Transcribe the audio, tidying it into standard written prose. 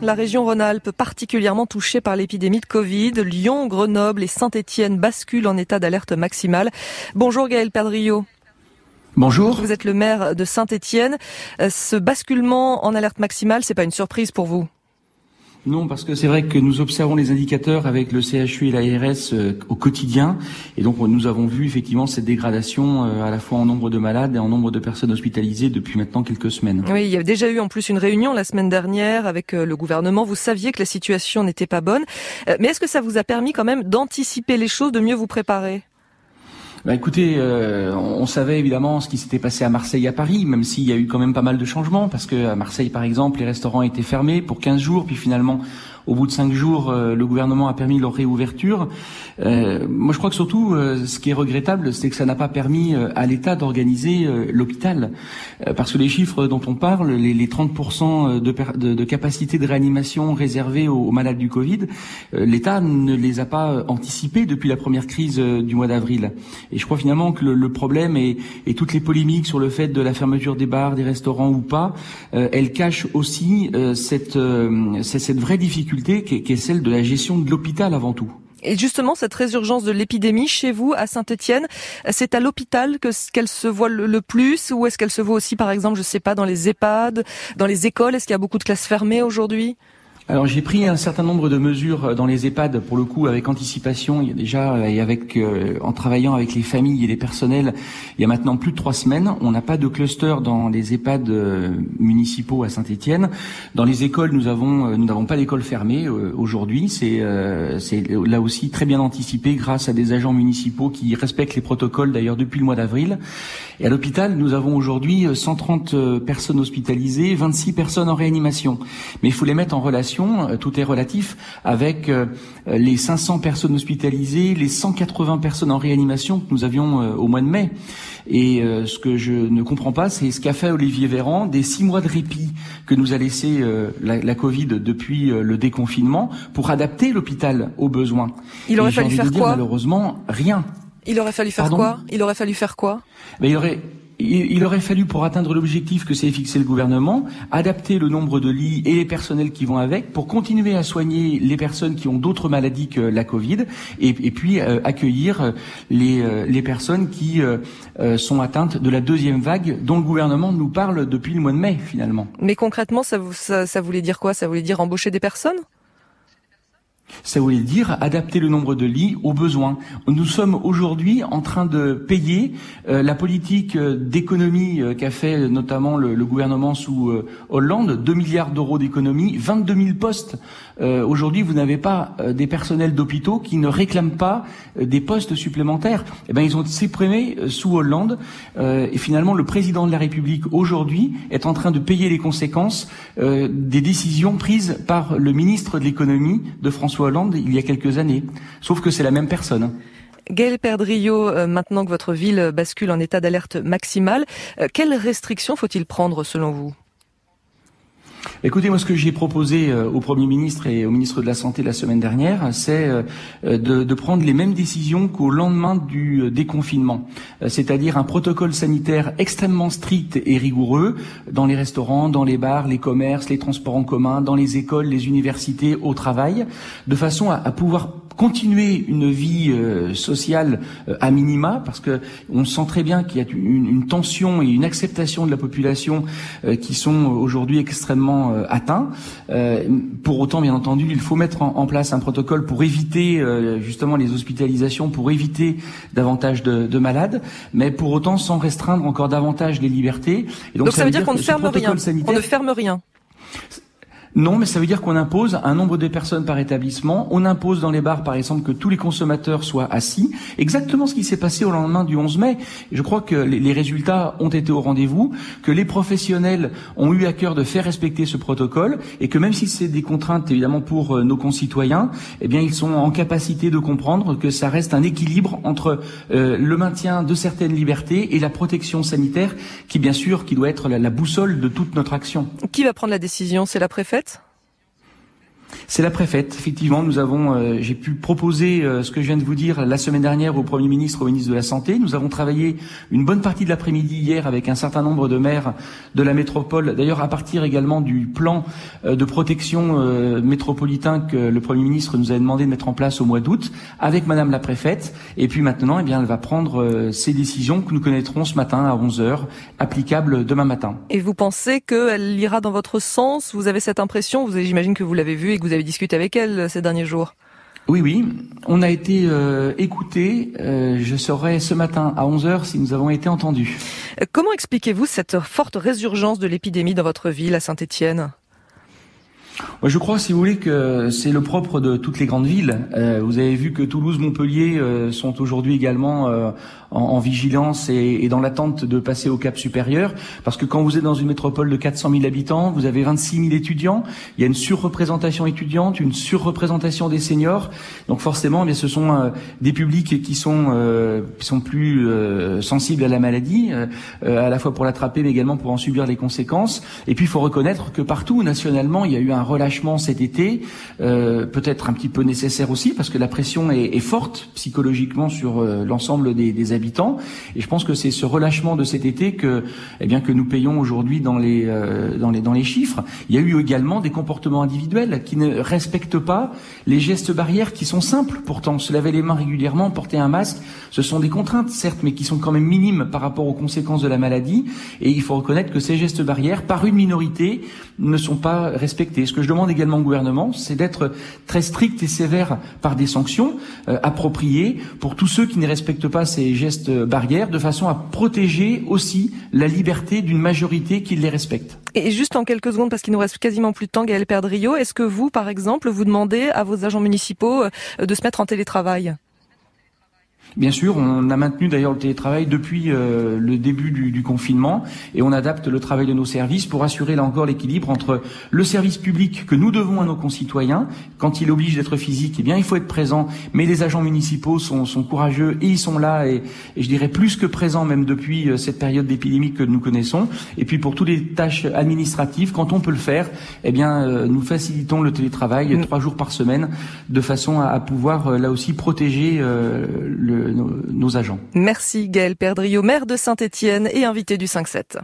La région Rhône-Alpes, particulièrement touchée par l'épidémie de Covid. Lyon, Grenoble et Saint-Étienne basculent en état d'alerte maximale. Bonjour Gaël Perdriau. Bonjour. Vous êtes le maire de Saint-Étienne. Ce basculement en alerte maximale, c'est pas une surprise pour vous? Non, parce que c'est vrai que nous observons les indicateurs avec le CHU et l'ARS au quotidien. Et donc, nous avons vu effectivement cette dégradation à la fois en nombre de malades et en nombre de personnes hospitalisées depuis maintenant quelques semaines. Oui, il y a déjà eu en plus une réunion la semaine dernière avec le gouvernement. Vous saviez que la situation n'était pas bonne. Mais est-ce que ça vous a permis quand même d'anticiper les choses, de mieux vous préparer ? Écoutez, on savait évidemment ce qui s'était passé à Marseille et à Paris, même s'il y a eu quand même pas mal de changements, parce que à Marseille, par exemple, les restaurants étaient fermés pour 15 jours, puis finalement, au bout de 5 jours, le gouvernement a permis leur réouverture. Moi, je crois que surtout, ce qui est regrettable, c'est que ça n'a pas permis à l'État d'organiser l'hôpital, parce que les chiffres dont on parle, les 30% de capacité de réanimation réservée aux malades du Covid, l'État ne les a pas anticipés depuis la première crise du mois d'avril. Et je crois finalement que le problème et toutes les polémiques sur le fait de la fermeture des bars, des restaurants ou pas, elles cachent aussi cette vraie difficulté qui est celle de la gestion de l'hôpital avant tout. Et justement, cette résurgence de l'épidémie chez vous, à Saint-Étienne, c'est à l'hôpital qu'elle se voit le plus, ou est-ce qu'elle se voit aussi, par exemple, je sais pas, dans les EHPAD, dans les écoles? Est-ce qu'il y a beaucoup de classes fermées aujourd'hui? Alors j'ai pris un certain nombre de mesures dans les EHPAD, pour le coup avec anticipation. Il y a déjà, et en travaillant avec les familles et les personnels, il y a maintenant plus de 3 semaines, on n'a pas de cluster dans les EHPAD municipaux à Saint-Étienne. Dans les écoles, nous n'avons pas d'école fermée aujourd'hui. C'est là aussi très bien anticipé grâce à des agents municipaux qui respectent les protocoles d'ailleurs depuis le mois d'avril. Et à l'hôpital, nous avons aujourd'hui 130 personnes hospitalisées, 26 personnes en réanimation. Mais il faut les mettre en relation. Tout est relatif avec les 500 personnes hospitalisées, les 180 personnes en réanimation que nous avions au mois de mai. Et ce que je ne comprends pas, c'est ce qu'a fait Olivier Véran des 6 mois de répit que nous a laissé la Covid depuis le déconfinement pour adapter l'hôpital aux besoins. Il aurait fallu faire quoi? Malheureusement, rien. Il aurait fallu faire quoi? Il aurait fallu faire quoi? Il aurait fallu, pour atteindre l'objectif que s'est fixé le gouvernement, adapter le nombre de lits et les personnels qui vont avec pour continuer à soigner les personnes qui ont d'autres maladies que la Covid et puis accueillir les personnes qui sont atteintes de la deuxième vague dont le gouvernement nous parle depuis le mois de mai finalement. Mais concrètement, ça voulait dire quoi? Ça voulait dire embaucher des personnes? Ça voulait dire adapter le nombre de lits aux besoins. Nous sommes aujourd'hui en train de payer la politique d'économie qu'a fait notamment le gouvernement sous Hollande, 2 milliards d'euros d'économie, 22 000 postes. Aujourd'hui, vous n'avez pas des personnels d'hôpitaux qui ne réclament pas des postes supplémentaires. Ils ont supprimé sous Hollande. Et finalement, le président de la République aujourd'hui est en train de payer les conséquences des décisions prises par le ministre de l'économie de François Hollande il y a quelques années. Sauf que c'est la même personne. Gaël Perdriau, maintenant que votre ville bascule en état d'alerte maximale, quelles restrictions faut-il prendre selon vous? Écoutez, moi, ce que j'ai proposé au Premier ministre et au ministre de la Santé la semaine dernière, c'est de prendre les mêmes décisions qu'au lendemain du déconfinement, c'est-à-dire un protocole sanitaire extrêmement strict et rigoureux dans les restaurants, dans les bars, les commerces, les transports en commun, dans les écoles, les universités, au travail, de façon à pouvoir continuer une vie sociale à minima, parce que on sent très bien qu'il y a une tension et une acceptation de la population qui sont aujourd'hui extrêmement atteints. Pour autant, bien entendu, il faut mettre en place un protocole pour éviter justement les hospitalisations, pour éviter davantage de malades, mais pour autant sans restreindre encore davantage les libertés. Et donc ça veut dire qu'on ne ferme rien. On ne ferme rien. Non, mais ça veut dire qu'on impose un nombre de personnes par établissement. On impose dans les bars, par exemple, que tous les consommateurs soient assis. Exactement ce qui s'est passé au lendemain du 11 mai. Je crois que les résultats ont été au rendez-vous, que les professionnels ont eu à cœur de faire respecter ce protocole et que même si c'est des contraintes, évidemment, pour nos concitoyens, eh bien, ils sont en capacité de comprendre que ça reste un équilibre entre le maintien de certaines libertés et la protection sanitaire qui, bien sûr, qui doit être la boussole de toute notre action. Qui va prendre la décision? C'est la préfète? C'est la préfète. Effectivement, nous avons, j'ai pu proposer ce que je viens de vous dire la semaine dernière au Premier ministre, au ministre de la Santé. Nous avons travaillé une bonne partie de l'après-midi hier avec un certain nombre de maires de la métropole. D'ailleurs, à partir également du plan de protection métropolitain que le Premier ministre nous a demandé de mettre en place au mois d'août, avec Madame la préfète. Et puis maintenant, eh bien, elle va prendre ces décisions que nous connaîtrons ce matin à 11h, applicables demain matin. Et vous pensez qu'elle ira dans votre sens? Vous avez cette impression? J'imagine que vous l'avez vue et que vous avez discuté avec elle ces derniers jours. Oui, on a été écoutés. Je saurai ce matin à 11h si nous avons été entendus. Comment expliquez-vous cette forte résurgence de l'épidémie dans votre ville, à Saint-Étienne ? Moi, je crois, si vous voulez, que c'est le propre de toutes les grandes villes. Vous avez vu que Toulouse, Montpellier sont aujourd'hui également en vigilance et dans l'attente de passer au cap supérieur. Parce que quand vous êtes dans une métropole de 400 000 habitants, vous avez 26 000 étudiants. Il y a une surreprésentation étudiante, une surreprésentation des seniors. Donc forcément, eh bien, ce sont des publics qui sont plus sensibles à la maladie, à la fois pour l'attraper, mais également pour en subir les conséquences. Et puis, il faut reconnaître que partout, nationalement, il y a eu un relâchement cet été, peut-être un petit peu nécessaire aussi, parce que la pression est forte psychologiquement sur l'ensemble des habitants. Et je pense que c'est ce relâchement de cet été que nous payons aujourd'hui dans les chiffres. Il y a eu également des comportements individuels qui ne respectent pas les gestes barrières qui sont simples. Pourtant, se laver les mains régulièrement, porter un masque, ce sont des contraintes, certes, mais qui sont quand même minimes par rapport aux conséquences de la maladie. Et il faut reconnaître que ces gestes barrières, par une minorité, ne sont pas respectés. Ce que je demande également au gouvernement, c'est d'être très strict et sévère par des sanctions appropriées pour tous ceux qui ne respectent pas ces gestes barrières, de façon à protéger aussi la liberté d'une majorité qui les respecte. Et juste en quelques secondes, parce qu'il nous reste quasiment plus de temps, Gaël Perdriau, est-ce que vous, par exemple, vous demandez à vos agents municipaux de se mettre en télétravail ? Bien sûr, on a maintenu d'ailleurs le télétravail depuis le début du confinement et on adapte le travail de nos services pour assurer là encore l'équilibre entre le service public que nous devons à nos concitoyens. Quand il oblige d'être physique, eh bien il faut être présent, mais les agents municipaux sont courageux et ils sont là et je dirais plus que présents même depuis cette période d'épidémie que nous connaissons. Et puis pour toutes les tâches administratives, quand on peut le faire, eh bien nous facilitons le télétravail 3 jours par semaine de façon à pouvoir là aussi protéger nos agents. Merci Gaël Perdriau, maire de Saint-Étienne et invité du 5-7.